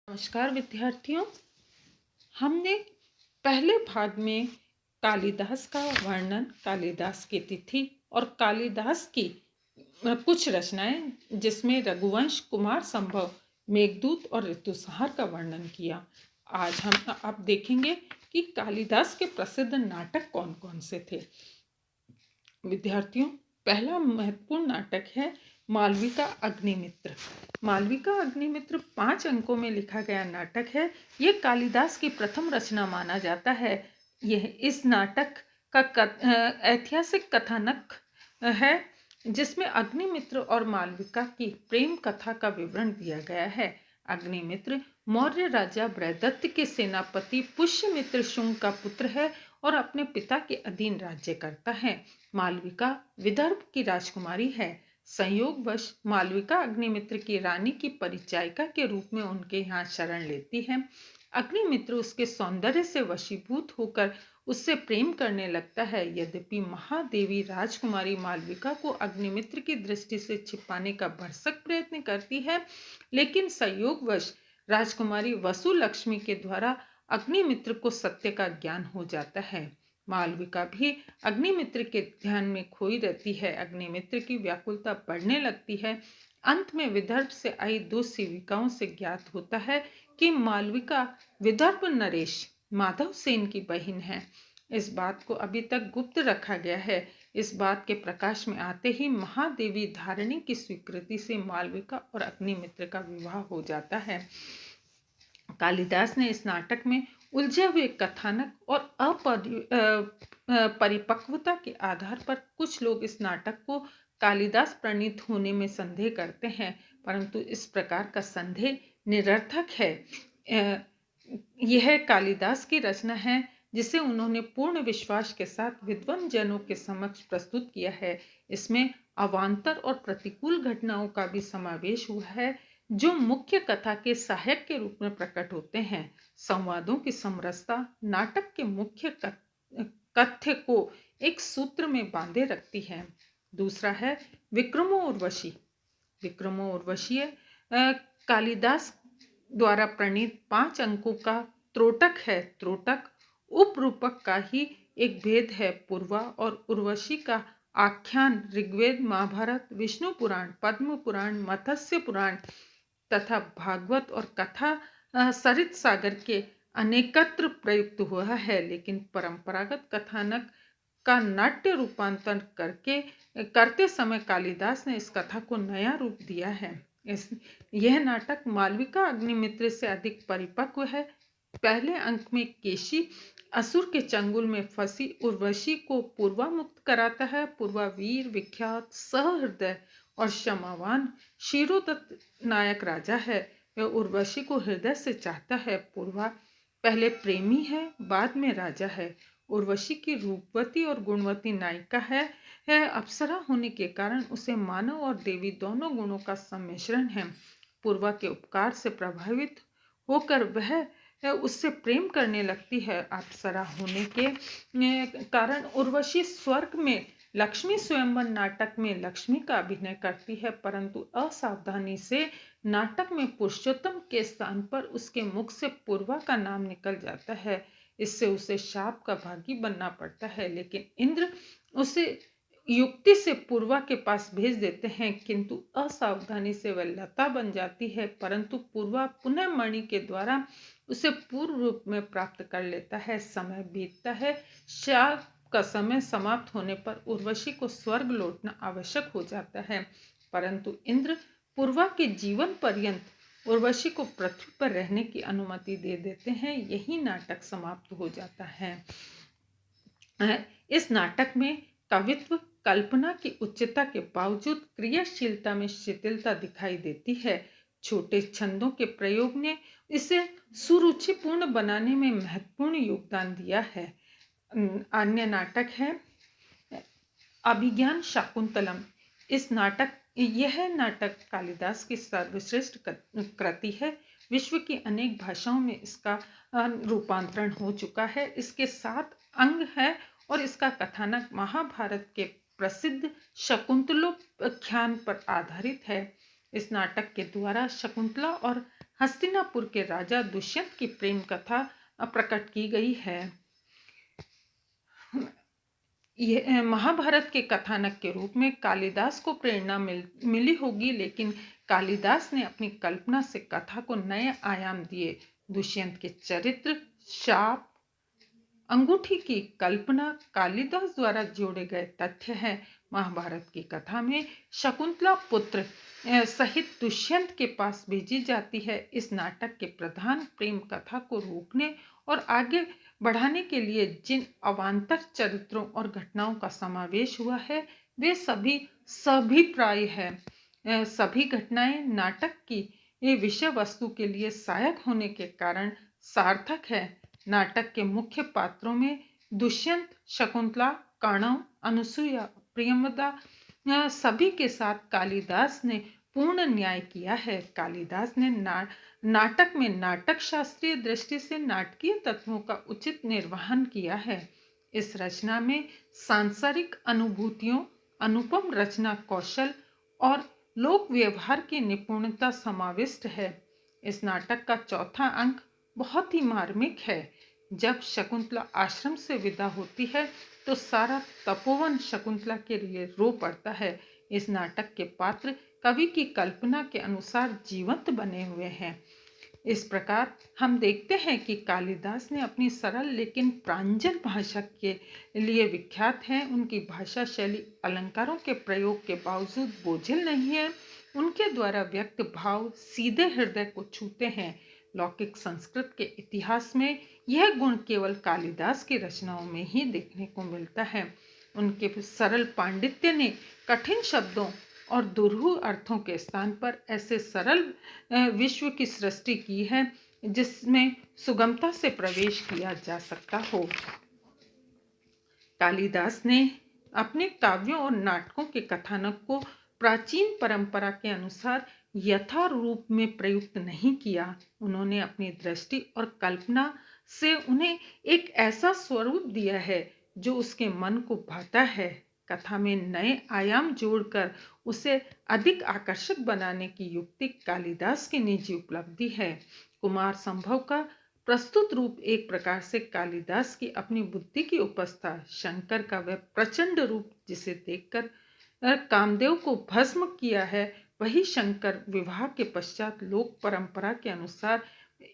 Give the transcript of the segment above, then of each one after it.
नमस्कार विद्यार्थियों। हमने पहले भाग में कालिदास का वर्णन, कालिदास की तिथि और कालिदास की कुछ रचनाएं जिसमें रघुवंश, कुमार संभव, मेघदूत और ऋतुसंहार का वर्णन किया। आज हम अब देखेंगे कि कालिदास के प्रसिद्ध नाटक कौन कौन से थे। विद्यार्थियों, पहला महत्वपूर्ण नाटक है मालविका अग्निमित्र। मालविका अग्निमित्र 5 अंकों में लिखा गया नाटक है। ये कालिदास की प्रथम रचना माना जाता है। यह इस नाटक का ऐतिहासिक कथानक है जिसमें अग्निमित्र और मालविका की प्रेम कथा का विवरण दिया गया है। अग्निमित्र मौर्य राजा बृहदत्त के सेनापति पुष्यमित्र शुंग का पुत्र है और अपने पिता के अधीन राज्य करता है। मालविका विदर्भ की राजकुमारी है। संयोगवश मालविका अग्निमित्र की रानी की परिचायिका के रूप में उनके यहाँ शरण लेती है। अग्निमित्र उसके सौंदर्य से वशीभूत होकर उससे प्रेम करने लगता है। यद्यपि महादेवी राजकुमारी मालविका को अग्निमित्र की दृष्टि से छिपाने का भरसक प्रयत्न करती है, लेकिन संयोगवश राजकुमारी वसु लक्ष्मी के द्वारा अग्निमित्र को सत्य का ज्ञान हो जाता है। मालविका भी अग्निमित्र के ध्यान में खोई रहती है। अग्निमित्र की व्याकुलता बढ़ने लगती है। अंत में विदर्भ से आई 2 सेविकाओं से ज्ञात होता है कि मालविका विदर्भ नरेश माधव सेन की बहन है। इस बात को अभी तक गुप्त रखा गया है। इस बात के प्रकाश में आते ही महादेवी धारिणी की स्वीकृति से मालविका और अग्निमित्र का विवाह हो जाता है। कालिदास ने इस नाटक में उलझे हुए कथानक और परिपक्वता के आधार पर कुछ लोग इस नाटक को कालिदास प्रणीत होने में संदेह करते हैं, परंतु इस प्रकार का संदेह निरर्थक है। यह कालिदास की रचना है जिसे उन्होंने पूर्ण विश्वास के साथ विद्वान जनों के समक्ष प्रस्तुत किया है। इसमें अवान्तर और प्रतिकूल घटनाओं का भी समावेश हुआ है जो मुख्य कथा के सहायक के रूप में प्रकट होते हैं। संवादों की समरसता नाटक के मुख्य कथ्य को एक सूत्र में बांधे रखती है। दूसरा है विक्रमो उर्वशी। विक्रमो उर्वशीय कालिदास द्वारा प्रणीत 5 अंकों का त्रोटक है। त्रोटक उपरूपक का ही एक भेद है। पूर्वा और उर्वशी का आख्यान ऋग्वेद, महाभारत, विष्णु पुराण, पद्म पुराण, मत्स्य पुराण तथा भागवत और कथा सरित सागर के अनेकत्र प्रयुक्त हुआ है, लेकिन परंपरागत कथानक का नाट्य रूपांतरण करते समय कालिदास ने इस कथा को नया रूप दिया है। यह नाटक मालविका अग्निमित्र से अधिक परिपक्व है। पहले अंक में केशी असुर के चंगुल में फंसी उर्वशी को पूर्वा मुक्त कराता है। पूर्वा वीर, विख्यात, सहृदय और क्षमावान क्षीरोदत्त नायक राजा है। वह उर्वशी को हृदय से चाहता है। पूर्वा पहले प्रेमी है, बाद में राजा है। उर्वशी की रूपवती और गुणवती नायिका है। अप्सरा होने के कारण उसे मानव और देवी दोनों गुणों का सम्मिश्रण है। पूर्वा के उपकार से प्रभावित होकर वह उससे प्रेम करने लगती है। अप्सरा होने के कारण उर्वशी स्वर्ग में लक्ष्मी स्वयंवर नाटक में लक्ष्मी का अभिनय करती है, परंतु असावधानी से नाटक में पुरुषोत्तम के स्थान पर उसके मुख से पूर्वा का नाम निकल जाता है। इससे उसे शाप का भागी बनना पड़ता है, लेकिन इंद्र उसे युक्ति से पूर्वा के पास भेज देते हैं, किंतु असावधानी से वह लता बन जाती है। परंतु पूर्वा पुनः मणि के द्वारा उसे पूर्व रूप में प्राप्त कर लेता है। समय बीतता है। शाप का समय समाप्त होने पर उर्वशी को स्वर्ग लौटना आवश्यक हो जाता है, परंतु इंद्र पूर्वा के जीवन पर्यंत उर्वशी को पृथ्वी पर रहने की अनुमति दे देते हैं। यही नाटक समाप्त हो जाता है। इस नाटक में कवित्व कल्पना की उच्चता के बावजूद क्रियाशीलता में शिथिलता दिखाई देती है। छोटे छंदों के प्रयोग ने इसे सुरुचिपूर्ण बनाने में महत्वपूर्ण योगदान दिया है। अन्य नाटक है अभिज्ञान शाकुंतलम। यह नाटक कालिदास की सर्वश्रेष्ठ कृति है। विश्व की अनेक भाषाओं में इसका रूपांतरण हो चुका है। इसके 7 अंग है और इसका कथानक महाभारत के प्रसिद्ध शकुंतलोपाख्यान पर आधारित है। इस नाटक के द्वारा शकुंतला और हस्तिनापुर के राजा दुष्यंत की प्रेम कथा प्रकट की गई है। ये महाभारत के कथानक के रूप में कालिदास को प्रेरणा मिली होगी, लेकिन कालिदास ने अपनी कल्पना से कथा को नए आयाम दिए। दुष्यंत के चरित्र, शाप, अंगूठी की कल्पना कालिदास द्वारा जोड़े गए तथ्य हैं। महाभारत की कथा में शकुंतला पुत्र सहित दुष्यंत के पास भेजी जाती है। इस नाटक के प्रधान प्रेम कथा को रोकने और आगे बढ़ाने के लिए जिन अवान्तर चरित्रों और घटनाओं का समावेश हुआ है वे सभी सभिप्राय है। सभी घटनाएं नाटक की विषय वस्तु के लिए सहायक होने के कारण सार्थक है। नाटक के मुख्य पात्रों में दुष्यंत, शकुंतला, कर्ण, अनुसुईया, प्रियमदा सभी के साथ कालिदास ने पूर्ण न्याय किया है। कालिदास ने नाटक में नाटक शास्त्रीय दृष्टि से नाटकीय तत्वों का उचित निर्वहन किया है। इस रचना में सांसारिक अनुभूतियों, अनुपम रचना कौशल और लोक व्यवहार की निपुणता समाविष्ट है। इस नाटक का चौथा अंक बहुत ही मार्मिक है। जब शकुंतला आश्रम से विदा होती है तो सारा तपोवन शकुंतला के लिए रो पड़ता है। इस नाटक के पात्र कवि की कल्पना के अनुसार जीवंत बने हुए हैं। इस प्रकार हम देखते हैं कि कालिदास ने अपनी सरल लेकिन प्रांजल भाषा के लिए विख्यात है। उनकी भाषा शैली अलंकारों के प्रयोग के बावजूद बोझिल नहीं है। उनके द्वारा व्यक्त भाव सीधे हृदय को छूते हैं। लौकिक संस्कृत के इतिहास में यह गुण केवल कालिदास की रचनाओं में ही देखने को मिलता है। उनके सरल पांडित्य ने कठिन शब्दों और दुरूह अर्थों के स्थान पर ऐसे सरल विश्व की सृष्टि की है जिसमें सुगमता से प्रवेश किया जा सकता हो। कालिदास ने अपने काव्यों और नाटकों के कथानक को प्राचीन परंपरा के अनुसार यथारूप में प्रयुक्त नहीं किया। उन्होंने अपनी दृष्टि और कल्पना से उन्हें एक ऐसा स्वरूप दिया है जो उसके मन को भाता है। कथा में नए आयाम जोड़कर उसे अधिक आकर्षक बनाने की युक्ति कालिदास की निजी उपलब्धि है। कुमार संभव का प्रस्तुत रूप एक प्रकार से कालिदास की अपनी बुद्धि की उपज था। शंकर का वह प्रचंड रूप जिसे देखकर कामदेव को भस्म किया है, वही शंकर विवाह के पश्चात लोक परंपरा के अनुसार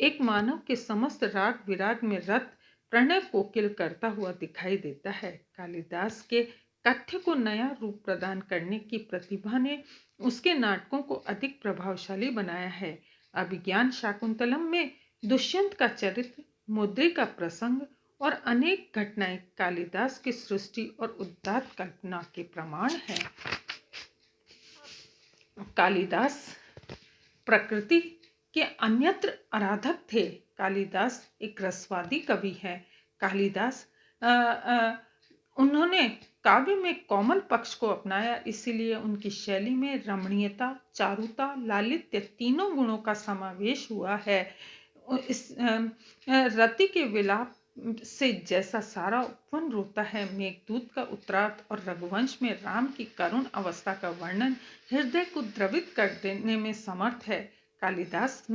एक मानव के समस्त राग विराग में रत प्रणय कोकिल करता हुआ दिखाई देता है। कालिदास के कथ्य को नया रूप प्रदान करने की प्रतिभा ने उसके नाटकों को अधिक प्रभावशाली बनाया है। अभिज्ञान शाकुंतलम में दुष्यंत का चरित्र, मुद्री का प्रसंग और अनेक घटनाएं कालिदास की सृष्टि और उदात्त कल्पना के प्रमाण हैं। कालिदास प्रकृति के अन्यत्र आराधक थे। कालिदास एक रसवादी कवि है। कालिदास उन्होंने काव्य में कोमल पक्ष को अपनाया, इसीलिए उनकी शैली में रमणीयता, चारुता, लालित्य तीनों गुणों का समावेश हुआ है। इस रति के विलाप से जैसा सारा उपवन रोता है, मेघदूत का उत्तरार्ध और रघुवंश में राम की करुण अवस्था का वर्णन हृदय को द्रवित कर देने में समर्थ है। कालिदास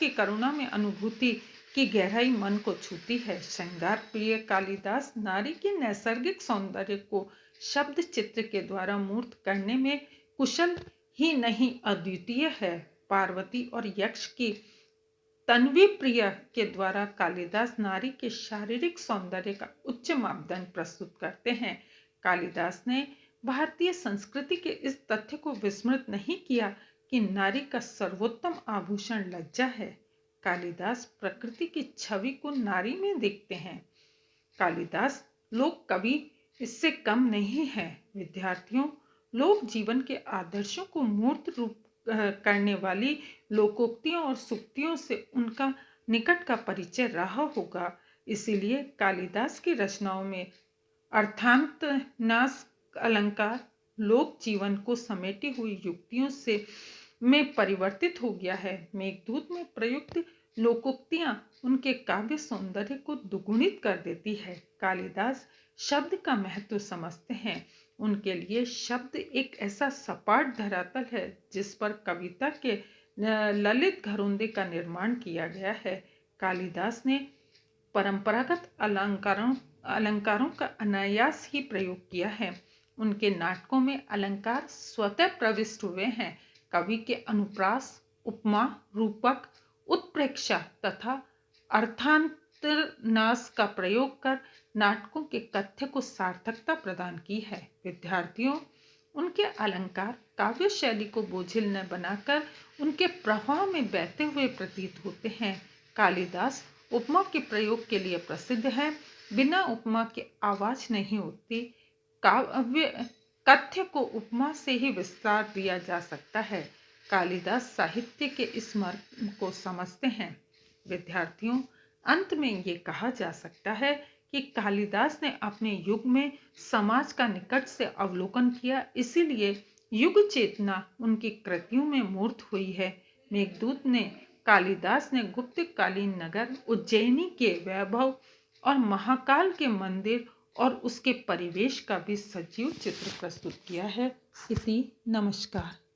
की करुणा में अनुभूति की गहराई मन को छूती है। श्रृंगार प्रिय कालिदास नारी के नैसर्गिक सौंदर्य को शब्द चित्र के द्वारा मूर्त करने में कुशल ही नहीं अद्वितीय है। पार्वती और यक्ष की तन्वी प्रिय के द्वारा कालिदास नारी के शारीरिक सौंदर्य का उच्च मापदंड प्रस्तुत करते हैं। कालिदास ने भारतीय संस्कृति के इस तथ्य को विस्मृत नहीं किया कि नारी का सर्वोत्तम आभूषण लज्जा है। कालिदास प्रकृति की छवि को नारी में देखते हैं। कालिदास लोक कवि इससे कम नहीं है। विद्यार्थियों, लोक जीवन के आदर्शों को मूर्त रूप करने वाली लोकोक्तियों और सूक्तियों से उनका निकट का परिचय रहा होगा। इसीलिए कालिदास की रचनाओं में अर्थांत नास अलंकार लोक जीवन को समेटी हुई युक्तियों से में परिवर्तित हो गया है। मेघदूत में प्रयुक्त लोकोक्तियां उनके काव्य सौंदर्य को दुगुणित कर देती है। कालिदास शब्द का महत्व समझते हैं। उनके लिए शब्द एक ऐसा सपाट धरातल है जिस पर कविता के ललित घरोंदे का निर्माण किया गया है। कालिदास ने परंपरागत अलंकारों का अनायास ही प्रयोग किया है। उनके नाटकों में अलंकार स्वतः प्रविष्ट हुए हैं। कवि के अनुप्रास, उपमा, रूपक, उत्प्रेक्षा तथा अर्थांतरनाश का प्रयोग कर नाटकों के तथ्य को सार्थकता प्रदान की है। विद्यार्थियों, उनके अलंकार काव्य शैली को बोझिल न बनाकर उनके प्रवाह में बहते हुए प्रतीत होते हैं। कालिदास उपमा के प्रयोग के लिए प्रसिद्ध है। बिना उपमा के आवाज नहीं होती। काव्य कथ्य को उपमा से ही विस्तार दिया जा सकता है। कालिदास साहित्य के इस मर्म को समझते हैं। विद्यार्थियों, अंत में ये कहा जा सकता है कि कालिदास ने अपने युग में समाज का निकट से अवलोकन किया, इसीलिए युग चेतना उनकी कृतियों में मूर्त हुई है। मेघदूत ने कालिदास ने गुप्तकालीन नगर उज्जैनी के वैभव और महाकाल के मंदिर और उसके परिवेश का भी सजीव चित्र प्रस्तुत किया है। इति नमस्कार।